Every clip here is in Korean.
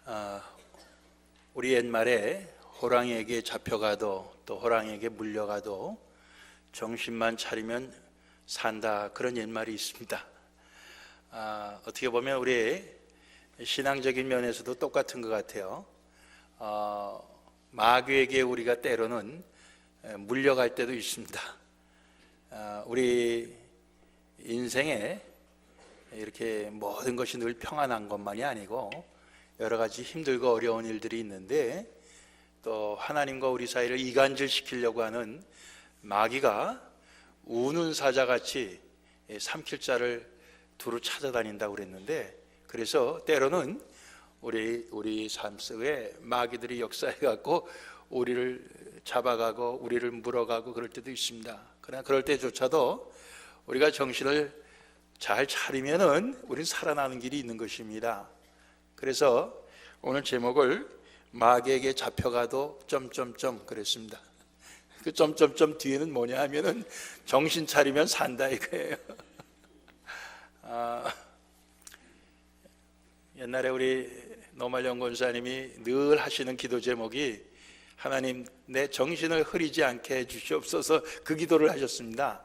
아, 우리 옛말에 호랑이에게 잡혀가도 또 호랑이에게 물려가도 정신만 차리면 산다, 그런 옛말이 있습니다. 어떻게 보면 우리 신앙적인 면에서도 똑같은 것 같아요. 마귀에게 우리가 때로는 물려갈 때도 있습니다. 우리 인생에 이렇게 모든 것이 늘 평안한 것만이 아니고 여러 가지 힘들고 어려운 일들이 있는데, 또 하나님과 우리 사이를 이간질 시키려고 하는 마귀가 우는 사자같이 삼킬 자를 두루 찾아다닌다고 그랬는데, 그래서 때로는 우리 삶 속에 마귀들이 역사해 갖고 우리를 잡아가고 우리를 물어가고 그럴 때도 있습니다. 그러나 그럴 때조차도 우리가 정신을 잘 차리면은 우리는 살아나는 길이 있는 것입니다. 그래서 오늘 제목을 마귀에게 잡혀가도 점점점 그랬습니다. 그 점점점 뒤에는 뭐냐 하면은 정신 차리면 산다 이거예요. 옛날에 우리 노말영 권사님이 늘 하시는 기도 제목이 하나님, 내 정신을 흐리지 않게 해주시옵소서, 그 기도를 하셨습니다.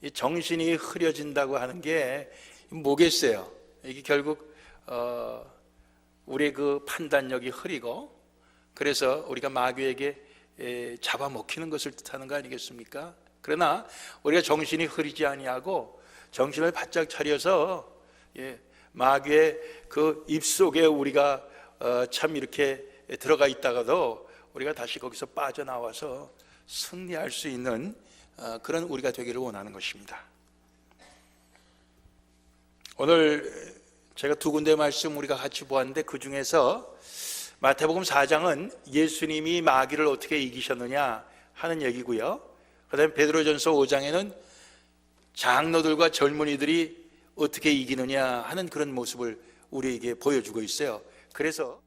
이 정신이 흐려진다고 하는 게 뭐겠어요? 이게 결국 우리의 그 판단력이 흐리고, 그래서 우리가 마귀에게 잡아먹히는 것을 뜻하는 거 아니겠습니까? 그러나 우리가 정신이 흐리지 아니하고 정신을 바짝 차려서 마귀의 그 입속에 우리가 참 이렇게 들어가 있다가도 우리가 다시 거기서 빠져나와서 승리할 수 있는 그런 우리가 되기를 원하는 것입니다. 오늘 제가 두 군데 말씀 우리가 같이 보았는데, 그 중에서 마태복음 4장은 예수님이 마귀를 어떻게 이기셨느냐 하는 얘기고요. 그 다음에 베드로전서 5장에는 장로들과 젊은이들이 어떻게 이기느냐 하는 그런 모습을 우리에게 보여주고 있어요. 그래서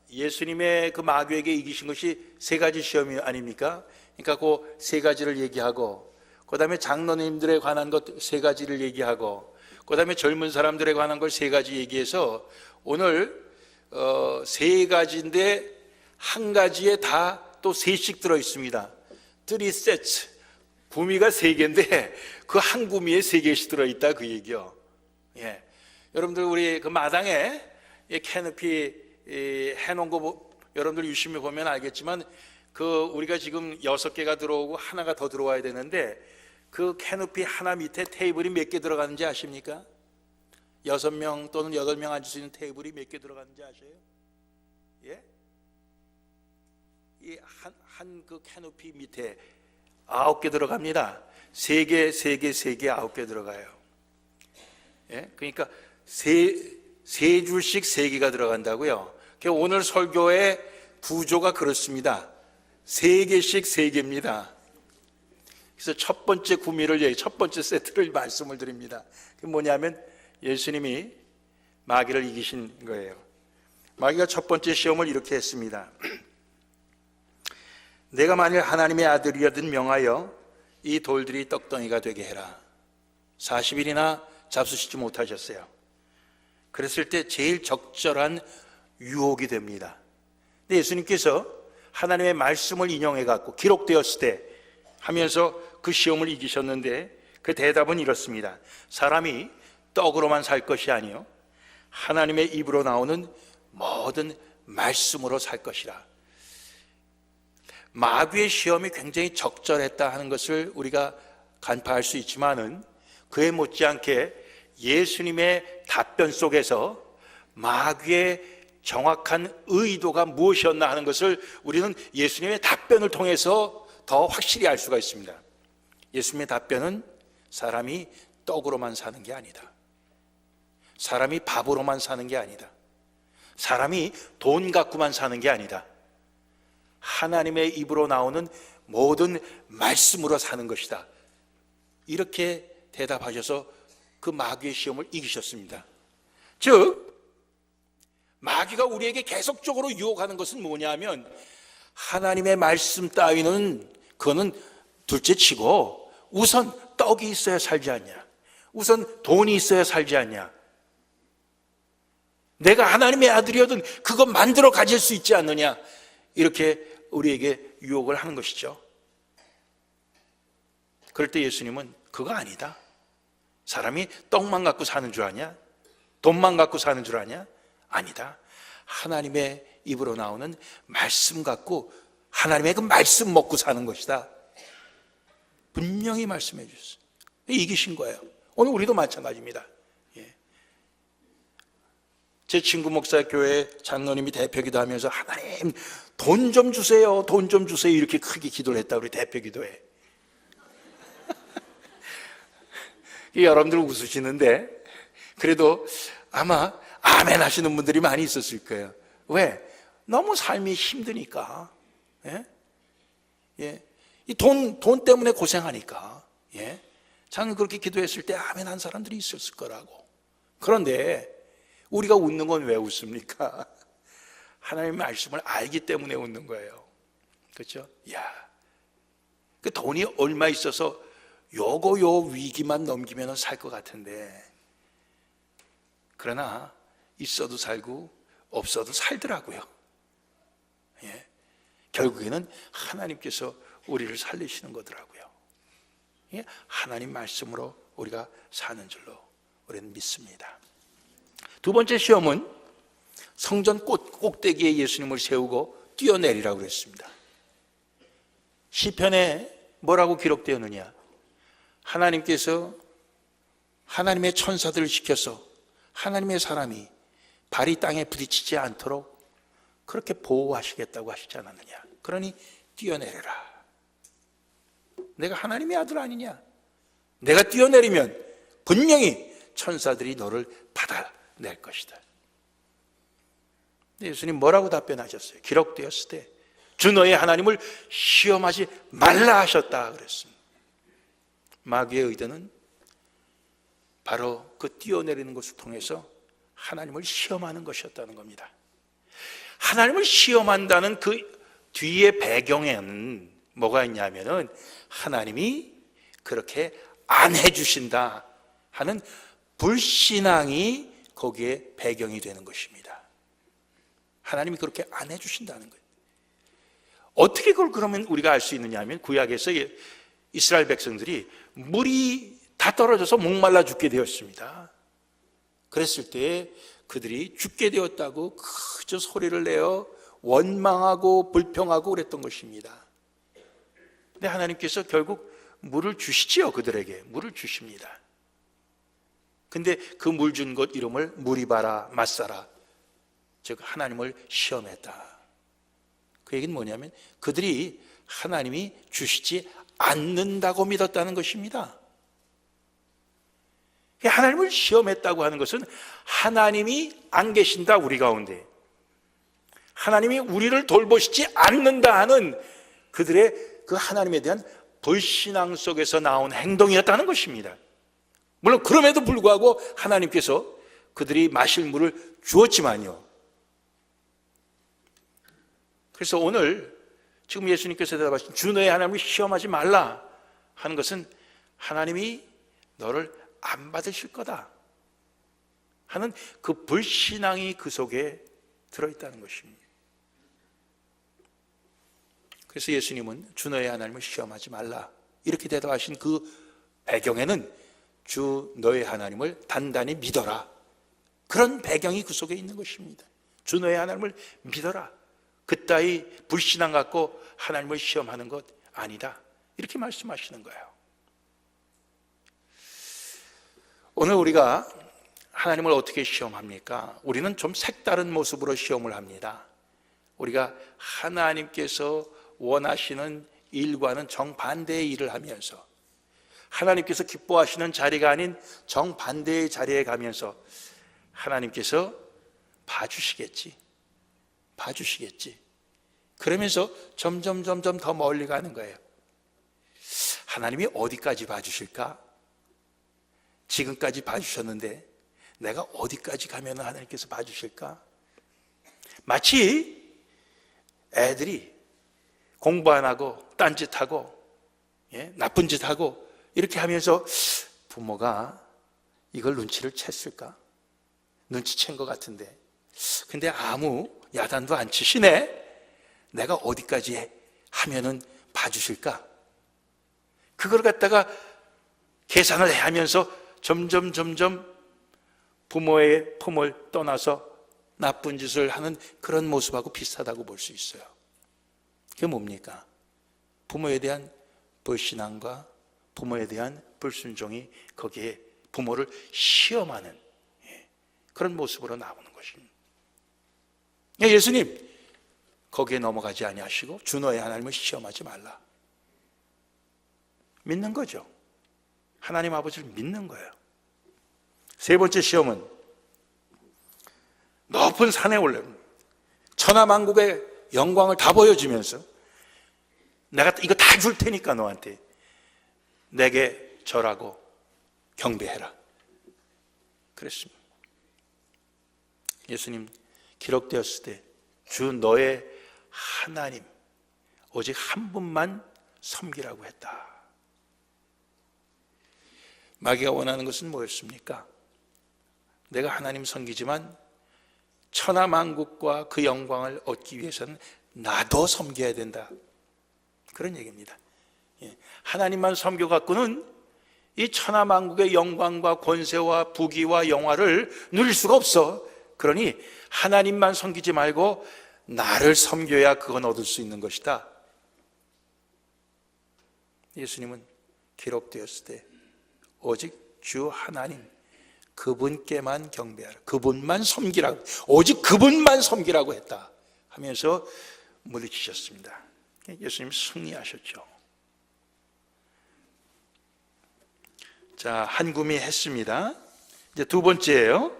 예수님의 그 마귀에게 이기신 것이 세 가지 시험이 아닙니까? 그러니까 그 세 가지를 얘기하고, 그 다음에 장로님들에 관한 것 세 가지를 얘기하고, 그 다음에 젊은 사람들에 관한 걸 세 가지 얘기해서 오늘 세 가지인데 한 가지에 다 또 세씩 들어 있습니다. 3 sets, 구미가 세 개인데 그 한 구미에 세 개씩 들어 있다, 그 얘기요. 예. 여러분들 우리 그 마당에 캐노피 해놓은 거 여러분들 유심히 보면 알겠지만, 그 우리가 지금 6개가 들어오고 하나가 더 들어와야 되는데, 그 캐노피 하나 밑에 테이블이 몇 개 들어가는지 아십니까? 6명 또는 8명 앉을 수 있는 테이블이 몇 개 들어가는지 아세요? 예? 이 한 그 캐노피 밑에 9개 들어갑니다. 3개, 3개, 3개, 9개 들어가요. 예? 그러니까 세 줄씩 3개가 들어간다고요. 오늘 설교의 구조가 그렇습니다. 3개씩 3개입니다. 그래서 첫 번째 구미를, 첫 번째 세트를 말씀을 드립니다. 그게 뭐냐면 예수님이 마귀를 이기신 거예요. 마귀가 첫 번째 시험을 이렇게 했습니다. 내가 만일 하나님의 아들이라든 명하여 이 돌들이 떡덩이가 되게 해라. 40일이나 잡수시지 못하셨어요. 그랬을 때 제일 적절한 유혹이 됩니다. 근데 예수님께서 하나님의 말씀을 인용해 갖고 기록되었을 때 하면서 그 시험을 이기셨는데, 그 대답은 이렇습니다. 사람이 떡으로만 살 것이 아니요 하나님의 입으로 나오는 모든 말씀으로 살 것이라. 마귀의 시험이 굉장히 적절했다 하는 것을 우리가 간파할 수 있지만은, 그에 못지않게 예수님의 답변 속에서 마귀의 정확한 의도가 무엇이었나 하는 것을 우리는 예수님의 답변을 통해서 더 확실히 알 수가 있습니다. 예수님의 답변은 사람이 떡으로만 사는 게 아니다. 사람이 밥으로만 사는 게 아니다. 사람이 돈 갖고만 사는 게 아니다. 하나님의 입으로 나오는 모든 말씀으로 사는 것이다. 이렇게 대답하셔서 그 마귀의 시험을 이기셨습니다. 즉 마귀가 우리에게 계속적으로 유혹하는 것은 뭐냐면, 하나님의 말씀 따위는 그거는 둘째 치고 우선 떡이 있어야 살지 않냐, 우선 돈이 있어야 살지 않냐, 내가 하나님의 아들이어든 그거 만들어 가질 수 있지 않느냐, 이렇게 우리에게 유혹을 하는 것이죠. 그럴 때 예수님은 그거 아니다. 사람이 떡만 갖고 사는 줄 아냐? 돈만 갖고 사는 줄 아냐? 아니다. 하나님의 입으로 나오는 말씀 갖고 하나님의 그 말씀 먹고 사는 것이다. 분명히 말씀해 주셨어요. 이기신 거예요. 오늘 우리도 마찬가지입니다. 제 친구 목사 교회 장로님이 대표기도 하면서 하나님 돈 좀 주세요, 돈 좀 주세요, 이렇게 크게 기도를 했다. 우리 대표기도회. 여러분들 웃으시는데 그래도 아마 아멘 하시는 분들이 많이 있었을 거예요. 왜? 너무 삶이 힘드니까. 이 돈 때문에 고생하니까. 저는 그렇게 기도했을 때 아멘 한 사람들이 있었을 거라고. 그런데 우리가 웃는 건 왜 웃습니까? 하나님의 말씀을 알기 때문에 웃는 거예요. 그렇죠? 그 돈이 얼마 있어서 요 위기만 넘기면 살 것 같은데, 그러나 있어도 살고 없어도 살더라고요. 결국에는 하나님께서 우리를 살리시는 거더라고요. 하나님 말씀으로 우리가 사는 줄로 우리는 믿습니다. 두 번째 시험은 성전 꼭대기에 예수님을 세우고 뛰어내리라고 그랬습니다. 시편에 뭐라고 기록되었느냐? 하나님께서 하나님의 천사들을 시켜서 하나님의 사람이 발이 땅에 부딪히지 않도록 그렇게 보호하시겠다고 하시지 않았느냐? 그러니 뛰어내려라. 내가 하나님의 아들 아니냐? 내가 뛰어내리면 분명히 천사들이 너를 받아낼 것이다. 예수님 뭐라고 답변하셨어요? 기록되었을 때 주 너의 하나님을 시험하지 말라 하셨다 그랬습니다. 마귀의 의도는 바로 그 뛰어내리는 것을 통해서 하나님을 시험하는 것이었다는 겁니다. 하나님을 시험한다는 그 뒤의 배경에는 뭐가 있냐면은 하나님이 그렇게 안 해주신다 하는 불신앙이 거기에 배경이 되는 것입니다. 하나님이 그렇게 안 해주신다는 거예요. 어떻게 그걸 그러면 우리가 알 수 있느냐 하면, 구약에서 이스라엘 백성들이 물이 다 떨어져서 목말라 죽게 되었습니다. 그랬을 때 그들이 죽게 되었다고 그저 소리를 내어 원망하고 불평하고 그랬던 것입니다. 근데 하나님께서 결국 물을 주시지요. 그들에게 물을 주십니다. 근데 그 물 준 것 이름을 무리바라 마사라, 즉 하나님을 시험했다. 그 얘기는 뭐냐면 그들이 하나님이 주시지 않는다고 믿었다는 것입니다. 하나님을 시험했다고 하는 것은 하나님이 안 계신다, 우리 가운데. 하나님이 우리를 돌보시지 않는다 하는 그들의 그 하나님에 대한 불신앙 속에서 나온 행동이었다는 것입니다. 물론 그럼에도 불구하고 하나님께서 그들이 마실 물을 주었지만요. 그래서 오늘 지금 예수님께서 대답하신 주 너의 하나님을 시험하지 말라 하는 것은 하나님이 너를 안 받으실 거다 하는 그 불신앙이 그 속에 들어있다는 것입니다. 그래서 예수님은 주 너의 하나님을 시험하지 말라 이렇게 대답하신 그 배경에는 주 너의 하나님을 단단히 믿어라, 그런 배경이 그 속에 있는 것입니다. 주 너의 하나님을 믿어라. 그따위 불신앙 갖고 하나님을 시험하는 것 아니다, 이렇게 말씀하시는 거예요. 오늘 우리가 하나님을 어떻게 시험합니까? 우리는 좀 색다른 모습으로 시험을 합니다. 우리가 하나님께서 원하시는 일과는 정반대의 일을 하면서, 하나님께서 기뻐하시는 자리가 아닌 정반대의 자리에 가면서 하나님께서 봐주시겠지, 그러면서 점점 더 멀리 가는 거예요. 하나님이 어디까지 봐주실까? 지금까지 봐주셨는데 내가 어디까지 가면 하나님께서 봐주실까? 마치 애들이 공부 안 하고 딴짓하고 나쁜 짓하고 이렇게 하면서 부모가 이걸 눈치를 챘을까? 눈치챈 것 같은데 근데 아무 야단도 안 치시네. 내가 어디까지 하면은 봐주실까? 그걸 갖다가 계산을 해 하면서 점점 부모의 품을 떠나서 나쁜 짓을 하는 그런 모습하고 비슷하다고 볼 수 있어요. 그게 뭡니까? 부모에 대한 불신앙과 부모에 대한 불순종이 거기에 부모를 시험하는 그런 모습으로 나오는 것입니다. 예수님 거기에 넘어가지 아니하시고 주 너의 하나님을 시험하지 말라. 믿는 거죠. 하나님 아버지를 믿는 거예요. 세 번째 시험은 높은 산에 올라 천하만국의 영광을 다 보여주면서 내가 이거 다 줄 테니까 너한테 내게 절하고 경배해라. 그랬습니다. 예수님 기록되었을 때 주 너의 하나님 오직 한 분만 섬기라고 했다. 마귀가 원하는 것은 뭐였습니까? 내가 하나님 섬기지만 천하만국과 그 영광을 얻기 위해서는 나도 섬겨야 된다. 그런 얘기입니다. 하나님만 섬겨갖고는 이 천하만국의 영광과 권세와 부귀와 영화를 누릴 수가 없어. 그러니 하나님만 섬기지 말고 나를 섬겨야 그건 얻을 수 있는 것이다. 예수님은 기록되었을 때 오직 주 하나님 그분께만 경배하라, 그분만 섬기라고, 오직 그분만 섬기라고 했다 하면서 물리치셨습니다. 예수님 승리하셨죠. 자, 한 구미 했습니다. 이제 두 번째예요.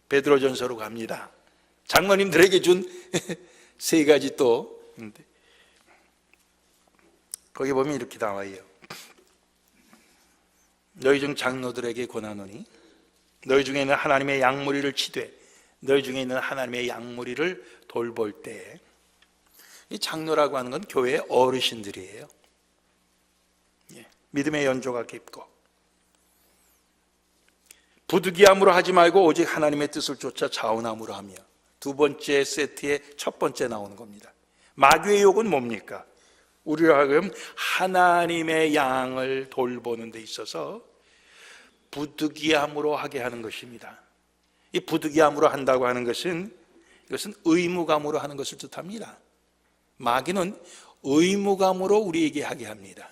베드로전서로 갑니다. 장로님들에게 준 세 가지 또 거기 보면 이렇게 나와요. 너희 중 장로들에게 권하노니 너희 중에 있는 하나님의 양무리를 치되 너희 중에 있는 하나님의 양무리를 돌볼 때, 이 장로라고 하는 건 교회의 어르신들이에요. 믿음의 연조가 깊고 부득이함으로 하지 말고 오직 하나님의 뜻을 쫓아 자원함으로 하며. 두 번째 세트의 첫 번째 나오는 겁니다. 마귀의 욕은 뭡니까? 우리로 하여금 하나님의 양을 돌보는 데 있어서 부득이함으로 하게 하는 것입니다. 이 부득이함으로 한다고 하는 것은 이것은 의무감으로 하는 것을 뜻합니다. 마귀는 의무감으로 우리에게 하게 합니다.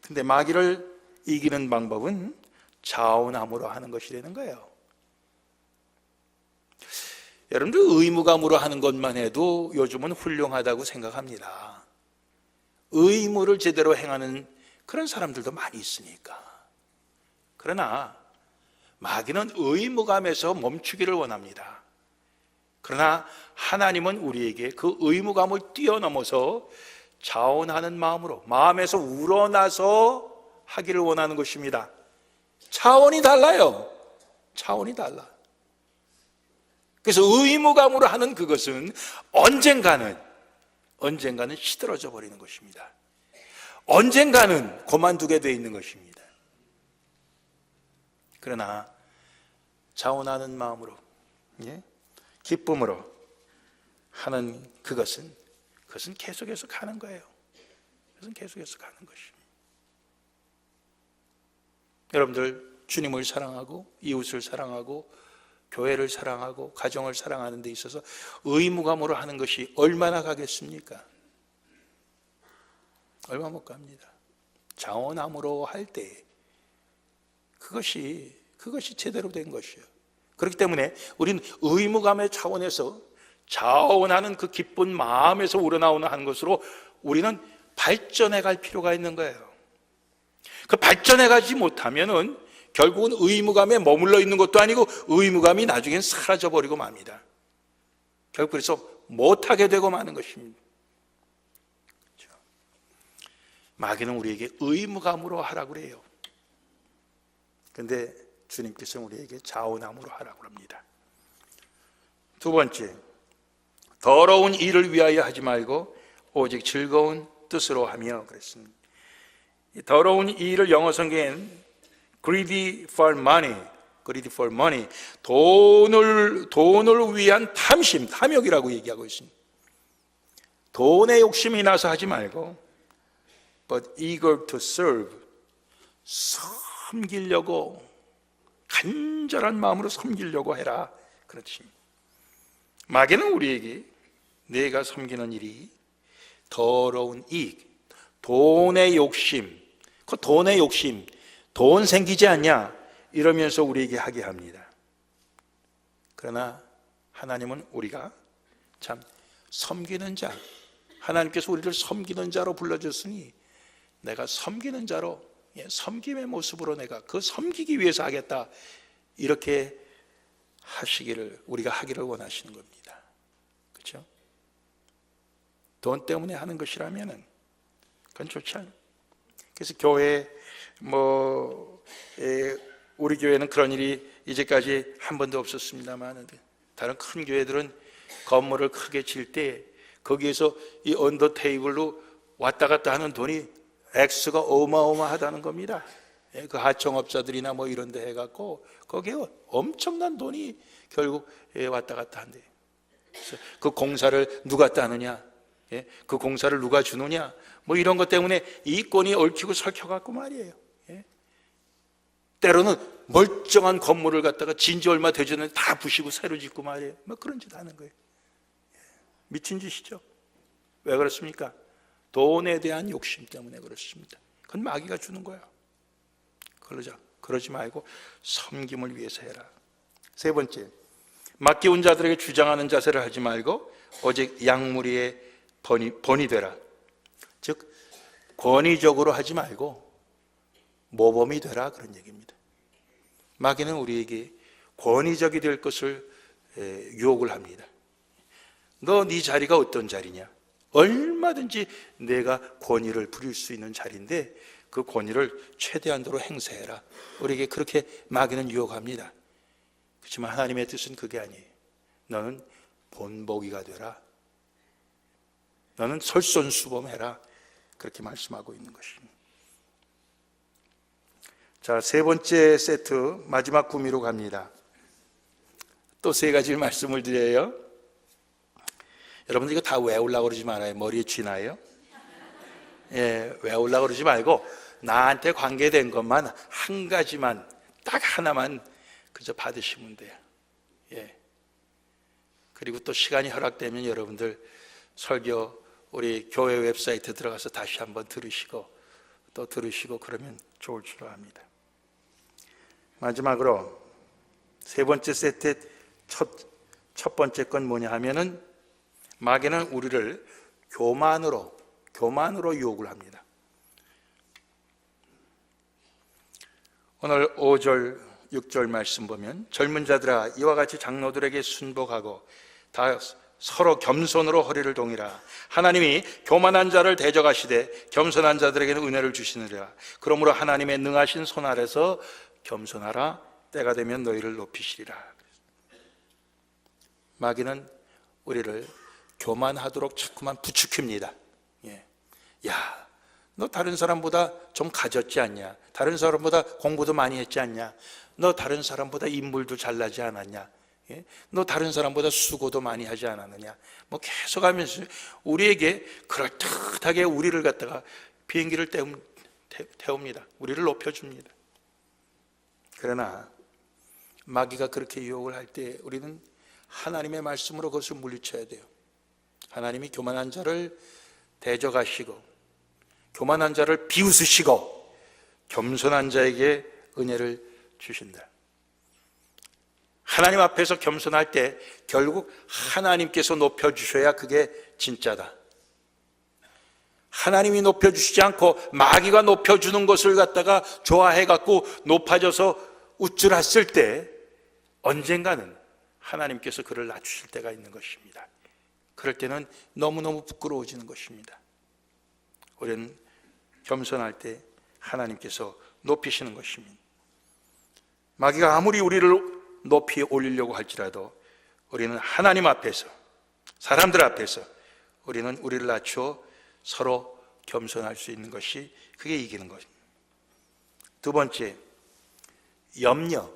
근데 마귀를 이기는 방법은 자원함으로 하는 것이 되는 거예요. 여러분들 의무감으로 하는 것만 해도 요즘은 훌륭하다고 생각합니다. 의무를 제대로 행하는 그런 사람들도 많이 있으니까. 그러나 마귀는 의무감에서 멈추기를 원합니다. 그러나 하나님은 우리에게 그 의무감을 뛰어넘어서 자원하는 마음으로, 마음에서 우러나서 하기를 원하는 것입니다. 차원이 달라요. 차원이 달라. 그래서 의무감으로 하는 그것은 언젠가는 시들어져 버리는 것입니다. 언젠가는 그만두게 되어 있는 것입니다. 그러나 자원하는 마음으로, 기쁨으로 하는 그것은 계속해서 가는 거예요. 그것은 계속해서 가는 것입니다. 여러분들 주님을 사랑하고 이웃을 사랑하고 교회를 사랑하고 가정을 사랑하는 데 있어서 의무감으로 하는 것이 얼마나 가겠습니까? 얼마 못 갑니다. 자원함으로 할 때 그것이 제대로 된 것이에요. 그렇기 때문에 우리는 의무감의 차원에서 자원하는 그 기쁜 마음에서 우러나오는 한 것으로 우리는 발전해 갈 필요가 있는 거예요. 그 발전해 가지 못하면은 결국은 의무감에 머물러 있는 것도 아니고 의무감이 나중엔 사라져 버리고 맙니다. 결국 그래서 못하게 되고 마는 것입니다. 그렇죠? 마귀는 우리에게 의무감으로 하라고 그래요. 그런데 주님께서 우리에게 자원함으로 하라고 합니다. 두 번째, 더러운 일을 위하여 하지 말고 오직 즐거운 뜻으로 하며 그랬습니다. 이 더러운 일을 영어 성경엔 greedy for money, greedy for money. 돈을 위한 탐심, 탐욕이라고 얘기하고 있습니다. 돈에 욕심이 나서 하지 말고 but eager to serve. 섬기려고, 간절한 마음으로 섬기려고 해라. 그렇지. 마귀는 우리에게 내가 섬기는 일이 더러운 이익, 돈의 욕심, 그 돈의 욕심, 돈 생기지 않냐 이러면서 우리에게 하게 합니다. 그러나 하나님은 우리가 참 섬기는 자, 하나님께서 우리를 섬기는 자로 불러줬으니 내가 섬기는 자로, 섬김의 모습으로 내가 그 섬기기 위해서 하겠다, 이렇게 하시기를, 우리가 하기를 원하시는 겁니다. 그렇죠? 돈 때문에 하는 것이라면은 그건 좋지 않아요. 그래서 교회 우리 교회는 그런 일이 이제까지 한 번도 없었습니다만, 다른 큰 교회들은 건물을 크게 질 때 거기에서 이 언더 테이블로 왔다 갔다 하는 돈이 액수가 어마어마하다는 겁니다. 그 하청업자들이나 이런 데 해갖고 거기에 엄청난 돈이 결국 왔다 갔다 한대요. 그래서 그 공사를 누가 따느냐, 그 공사를 누가 주느냐, 이런 것 때문에 이권이 얽히고 설켜갖고 말이에요. 때로는 멀쩡한 건물을 갖다가 진지 얼마 되지 않는데 다 부시고 새로 짓고 말이에요. 그런 짓 하는 거예요. 미친 짓이죠. 왜 그렇습니까? 돈에 대한 욕심 때문에 그렇습니다. 그건 마귀가 주는 거야. 그러지 말고 섬김을 위해서 해라. 세 번째, 맡겨온 자들에게 주장하는 자세를 하지 말고 오직 양무리의 번이 되라. 즉 권위적으로 하지 말고 모범이 되라, 그런 얘기입니다. 마귀는 우리에게 권위적이 될 것을 유혹을 합니다. 너 네 자리가 어떤 자리냐? 얼마든지 내가 권위를 부릴 수 있는 자리인데 그 권위를 최대한도로 행사해라. 우리에게 그렇게 마귀는 유혹합니다. 그렇지만 하나님의 뜻은 그게 아니에요. 너는 본보기가 되라. 너는 솔선수범해라. 그렇게 말씀하고 있는 것입니다. 자, 세 번째 세트, 마지막 구미로 갑니다. 또 세 가지 말씀을 드려요. 여러분들 이거 다 외우려고 그러지 말아요. 머리에 쥐나요? 외우려고 그러지 말고 나한테 관계된 것만 한 가지만, 딱 하나만 그저 받으시면 돼요. 그리고 또 시간이 허락되면 여러분들 설교 우리 교회 웹사이트 들어가서 다시 한번 들으시고 또 들으시고 그러면 좋을 줄 압니다. 마지막으로 세 번째 세트의 첫 번째 건 뭐냐 하면은 마귀는 우리를 교만으로 유혹을 합니다. 오늘 5절 6절 말씀 보면 젊은 자들아 이와 같이 장로들에게 순복하고 다 서로 겸손으로 허리를 동이라. 하나님이 교만한 자를 대적하시되 겸손한 자들에게는 은혜를 주시느니라. 그러므로 하나님의 능하신 손 아래서 겸손하라. 때가 되면 너희를 높이시리라. 마귀는 우리를 교만하도록 자꾸만 부추깁니다. 야, 너 다른 사람보다 좀 가졌지 않냐? 다른 사람보다 공부도 많이 했지 않냐? 너 다른 사람보다 인물도 잘나지 않았냐? 너 다른 사람보다 수고도 많이 하지 않았느냐? 계속 하면서 우리에게 그럴듯하게 우리를 갖다가 비행기를 태웁니다. 우리를 높여줍니다. 그러나 마귀가 그렇게 유혹을 할 때 우리는 하나님의 말씀으로 그것을 물리쳐야 돼요. 하나님이 교만한 자를 대적하시고 교만한 자를 비웃으시고 겸손한 자에게 은혜를 주신다. 하나님 앞에서 겸손할 때 결국 하나님께서 높여주셔야 그게 진짜다. 하나님이 높여주시지 않고 마귀가 높여주는 것을 갖다가 좋아해갖고 높아져서 우쭐했을 때 언젠가는 하나님께서 그를 낮추실 때가 있는 것입니다. 그럴 때는 너무너무 부끄러워지는 것입니다. 우리는 겸손할 때 하나님께서 높이시는 것입니다. 마귀가 아무리 우리를 높이 올리려고 할지라도 우리는 하나님 앞에서, 사람들 앞에서 우리는 우리를 낮추어 서로 겸손할 수 있는 것이, 그게 이기는 것입니다. 두 번째, 염려.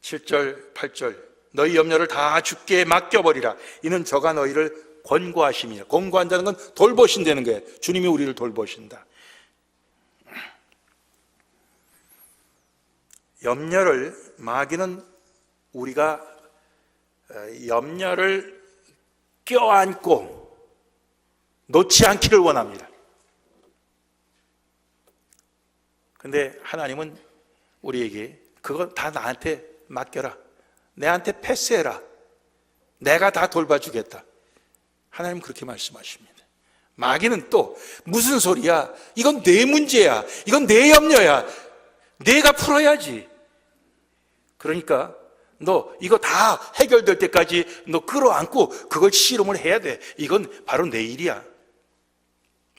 7절, 8절 너희 염려를 다 주께 맡겨버리라. 이는 저가 너희를 권고하심이라. 권고한다는 건 돌보신다는 거예요. 주님이 우리를 돌보신다. 염려를, 마귀는 우리가 염려를 껴안고 놓지 않기를 원합니다. 근데 하나님은 우리에게 그거 다 나한테 맡겨라, 내한테 패스해라, 내가 다 돌봐주겠다. 하나님 그렇게 말씀하십니다. 마귀는 또 무슨 소리야, 이건 내 문제야, 이건 내 염려야, 내가 풀어야지. 그러니까 너 이거 다 해결될 때까지 너 끌어안고 그걸 실험을 해야 돼. 이건 바로 내 일이야.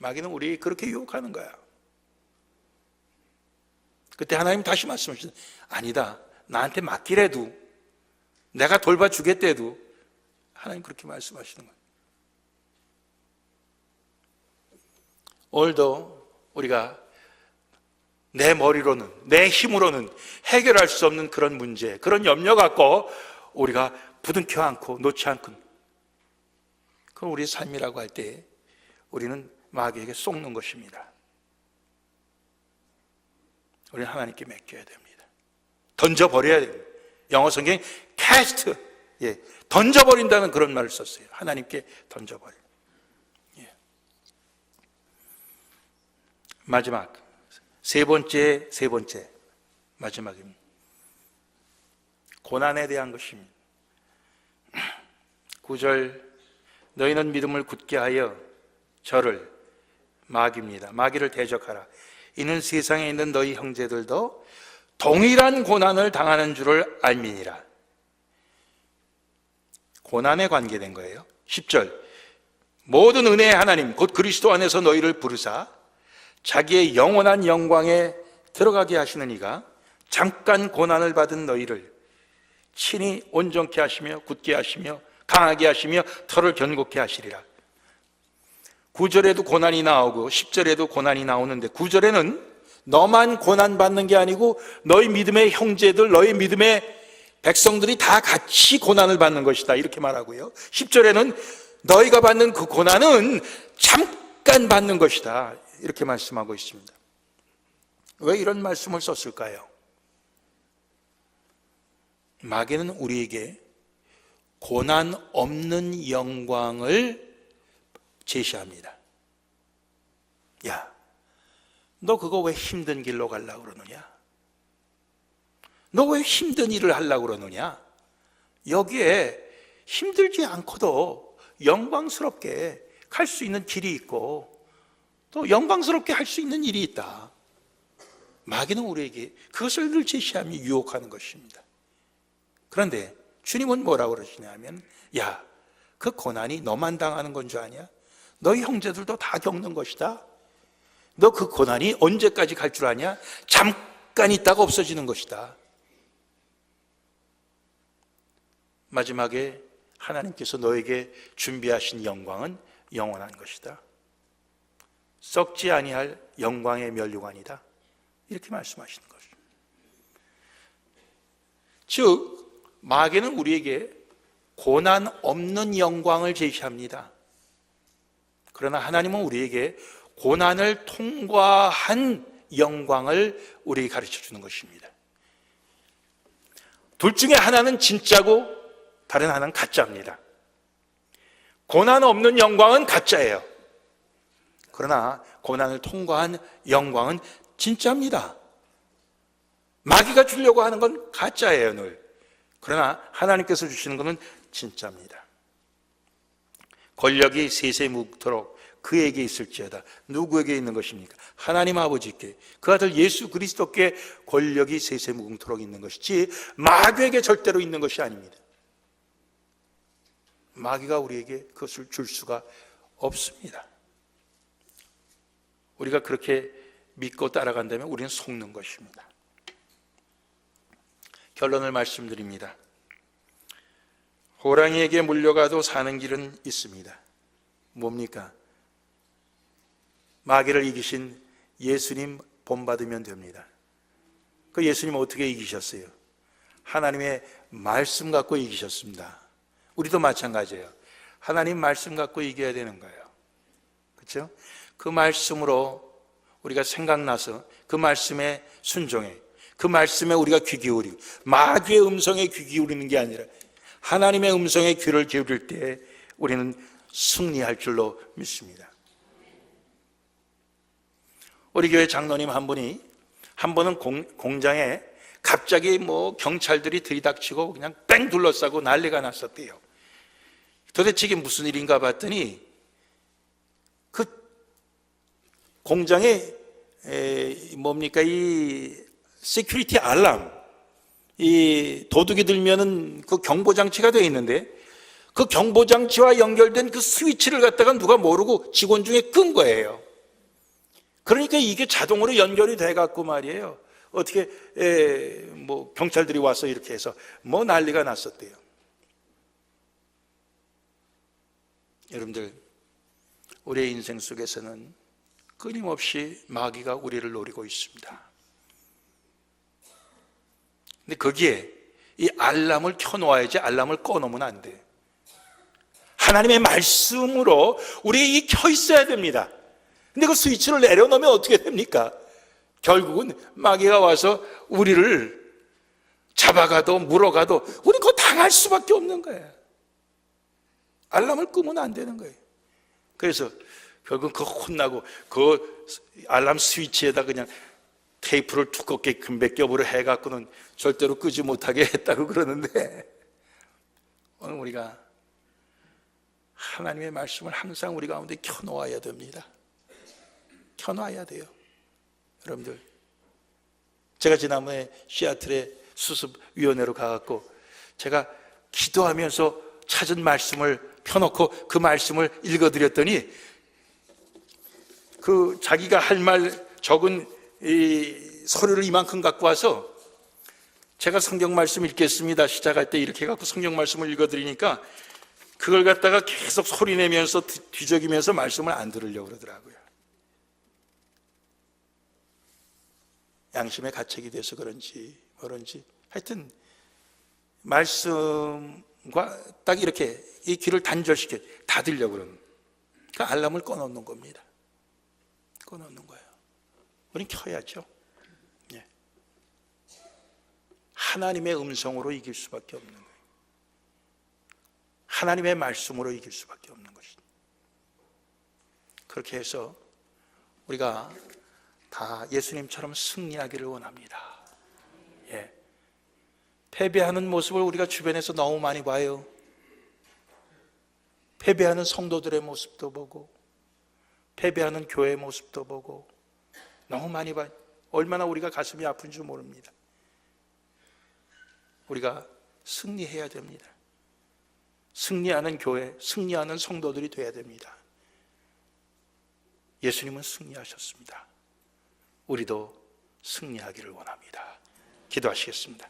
마귀는 우리 그렇게 유혹하는 거야. 그때 하나님 다시 말씀하시죠. 아니다, 나한테 맡기래도, 내가 돌봐주겠대도. 하나님 그렇게 말씀하시는 거예요. 오늘도 우리가 내 머리로는, 내 힘으로는 해결할 수 없는 그런 문제, 그런 염려 갖고 우리가 부둥켜 안고 놓지 않고, 그건 우리의 삶이라고 할 때 우리는 마귀에게 속는 것입니다. 우리는 하나님께 맡겨야 됩니다. 던져버려야 됩니다. 영어 성경에 cast, 던져버린다는 그런 말을 썼어요. 하나님께 던져버려. 마지막, 세 번째 마지막입니다. 고난에 대한 것입니다. 9절, 너희는 믿음을 굳게 하여 저를, 마귀입니다, 마귀를 대적하라. 이는 세상에 있는 너희 형제들도 동일한 고난을 당하는 줄을 알미니라. 고난에 관계된 거예요. 10절, 모든 은혜의 하나님 곧 그리스도 안에서 너희를 부르사 자기의 영원한 영광에 들어가게 하시는 이가 잠깐 고난을 받은 너희를 친히 온전케 하시며 굳게 하시며 강하게 하시며 털을 견고케 하시리라. 9절에도 고난이 나오고 10절에도 고난이 나오는데, 9절에는 너만 고난받는 게 아니고 너희 믿음의 형제들, 너희 믿음의 백성들이 다 같이 고난을 받는 것이다, 이렇게 말하고요. 10절에는 너희가 받는 그 고난은 잠깐 받는 것이다, 이렇게 말씀하고 있습니다. 왜 이런 말씀을 썼을까요? 마귀는 우리에게 고난 없는 영광을 제시합니다. 야, 너 그거 왜 힘든 길로 가려고 그러느냐? 너 왜 힘든 일을 하려고 그러느냐? 여기에 힘들지 않고도 영광스럽게 갈 수 있는 길이 있고 또 영광스럽게 할 수 있는 일이 있다. 마귀는 우리에게 그것을 늘 제시하며 유혹하는 것입니다. 그런데 주님은 뭐라고 그러시냐면, 야, 그 고난이 너만 당하는 건 줄 아냐? 너희 형제들도 다 겪는 것이다. 너 그 고난이 언제까지 갈 줄 아냐? 잠깐 있다가 없어지는 것이다. 마지막에 하나님께서 너에게 준비하신 영광은 영원한 것이다. 썩지 아니할 영광의 면류관이다, 이렇게 말씀하시는 거죠. 즉 마귀는 우리에게 고난 없는 영광을 제시합니다. 그러나 하나님은 우리에게 고난을 통과한 영광을 우리에게 가르쳐 주는 것입니다. 둘 중에 하나는 진짜고 다른 하나는 가짜입니다. 고난 없는 영광은 가짜예요. 그러나 고난을 통과한 영광은 진짜입니다. 마귀가 주려고 하는 건 가짜예요, 늘. 그러나 하나님께서 주시는 것은 진짜입니다. 권력이 세세무토록 그에게 있을지어다. 누구에게 있는 것입니까? 하나님 아버지께, 그 아들 예수 그리스도께 권력이 세세무토록 있는 것이지 마귀에게 절대로 있는 것이 아닙니다. 마귀가 우리에게 그것을 줄 수가 없습니다. 우리가 그렇게 믿고 따라간다면 우리는 속는 것입니다. 결론을 말씀드립니다. 호랑이에게 물려가도 사는 길은 있습니다. 뭡니까? 마귀를 이기신 예수님 본받으면 됩니다. 그 예수님 어떻게 이기셨어요? 하나님의 말씀 갖고 이기셨습니다. 우리도 마찬가지예요. 하나님 말씀 갖고 이겨야 되는 거예요. 그렇죠? 그 말씀으로 우리가 생각나서 그 말씀에 순종해, 그 말씀에 우리가 귀 기울이고, 마귀의 음성에 귀 기울이는 게 아니라 하나님의 음성에 귀를 기울일 때 우리는 승리할 줄로 믿습니다. 우리 교회 장로님 한 분이 한 번은 공장에 갑자기 경찰들이 들이닥치고 그냥 뺑 둘러싸고 난리가 났었대요. 도대체 이게 무슨 일인가 봤더니 그 공장에 이 시큐리티 알람, 이 도둑이 들면은 그 경보장치가 되어 있는데 그 경보장치와 연결된 그 스위치를 갖다가 누가 모르고 직원 중에 끈 거예요. 그러니까 이게 자동으로 연결이 돼 갖고 말이에요. 어떻게 경찰들이 와서 이렇게 해서 난리가 났었대요. 여러분들, 우리의 인생 속에서는 끊임없이 마귀가 우리를 노리고 있습니다. 근데 거기에 이 알람을 켜놓아야지 알람을 꺼놓으면 안 돼. 하나님의 말씀으로 우리 켜 있어야 됩니다. 근데 그 스위치를 내려놓으면 어떻게 됩니까? 결국은 마귀가 와서 우리를 잡아가도 물어가도 우리 그거 당할 수밖에 없는 거예요. 알람을 끄면 안 되는 거예요. 그래서 결국은 그거 혼나고 그 알람 스위치에다 그냥 테이프를 두껍게 금백겹으로 해갖고는 절대로 끄지 못하게 했다고 그러는데, 오늘 우리가 하나님의 말씀을 항상 우리 가운데 켜놓아야 됩니다. 켜놔야 돼요. 여러분들, 제가 지난번에 시애틀에 수습위원회로 가갖고 제가 기도하면서 찾은 말씀을 펴놓고 그 말씀을 읽어드렸더니 그 자기가 할 말 적은 이 서류를 이만큼 갖고 와서 제가 성경 말씀 읽겠습니다 시작할 때 이렇게 해갖고 성경 말씀을 읽어드리니까 그걸 갖다가 계속 소리내면서 뒤적이면서 말씀을 안 들으려고 그러더라고요. 양심의 가책이 돼서 그런지 하여튼 말씀과 딱 이렇게 이 귀를 단절시켜 닫으려고 그러는, 그 알람을 꺼놓는 겁니다. 꺼놓는 거예요. 우린 켜야죠. 예. 하나님의 음성으로 이길 수밖에 없는 거예요. 하나님의 말씀으로 이길 수밖에 없는 것이죠. 그렇게 해서 우리가 다 예수님처럼 승리하기를 원합니다. 예. 패배하는 모습을 우리가 주변에서 너무 많이 봐요. 패배하는 성도들의 모습도 보고 패배하는 교회의 모습도 보고 너무 많이 봐요. 얼마나 우리가 가슴이 아픈 줄 모릅니다. 우리가 승리해야 됩니다. 승리하는 교회, 승리하는 성도들이 돼야 됩니다. 예수님은 승리하셨습니다. 우리도 승리하기를 원합니다. 기도하시겠습니다.